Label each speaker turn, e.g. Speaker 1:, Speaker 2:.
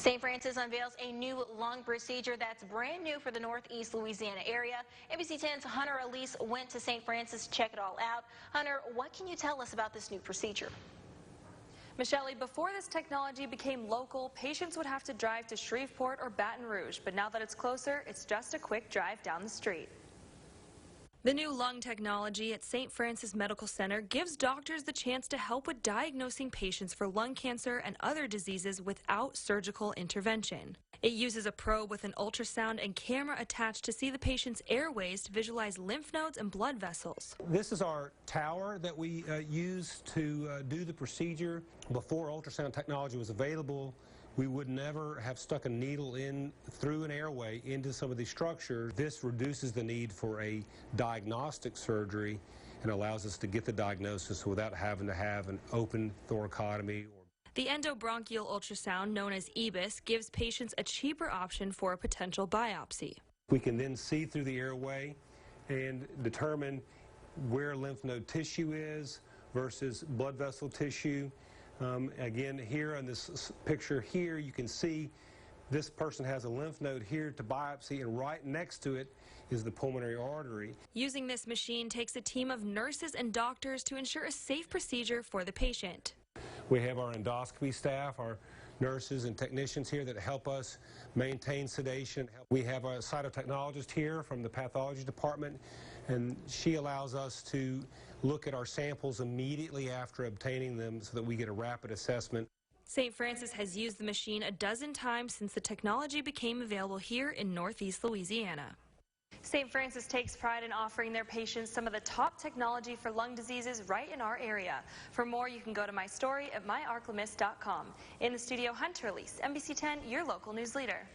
Speaker 1: St. Francis unveils a new lung procedure that's brand new for the Northeast Louisiana area. NBC 10's Hunter Elise went to St. Francis to check it all out. Hunter, what can you tell us about this new procedure?
Speaker 2: Michelle, before this technology became local, patients would have to drive to Shreveport or Baton Rouge, but now that it's closer, it's just a quick drive down the street. The new lung technology at St. Francis Medical Center gives doctors the chance to help with diagnosing patients for lung cancer and other diseases without surgical intervention. It uses a probe with an ultrasound and camera attached to see the patient's airways to visualize lymph nodes and blood vessels.
Speaker 3: This is our tower that we use to do the procedure. Before ultrasound technology was available, we would never have stuck a needle in through an airway into some of these structures. This reduces the need for a diagnostic surgery and allows us to get the diagnosis without having to have an open thoracotomy.
Speaker 2: The endobronchial ultrasound, known as EBUS, gives patients a cheaper option for a potential biopsy.
Speaker 3: We can then see through the airway and determine where lymph node tissue is versus blood vessel tissue. Again, here on this picture here, you can see this person has a lymph node here to biopsy, and right next to it is the pulmonary artery.
Speaker 2: Using this machine takes a team of nurses and doctors to ensure a safe procedure for the patient.
Speaker 3: We have our endoscopy staff, our nurses and technicians here that help us maintain sedation. We have a cytotechnologist here from the pathology department, and she allows us to look at our samples immediately after obtaining them so that we get a rapid assessment.
Speaker 2: St. Francis has used the machine a dozen times since the technology became available here in Northeast Louisiana. St. Francis takes pride in offering their patients some of the top technology for lung diseases right in our area. For more, you can go to my story at myarclemis.com. In the studio, Hunter Elise, NBC 10, your local news leader.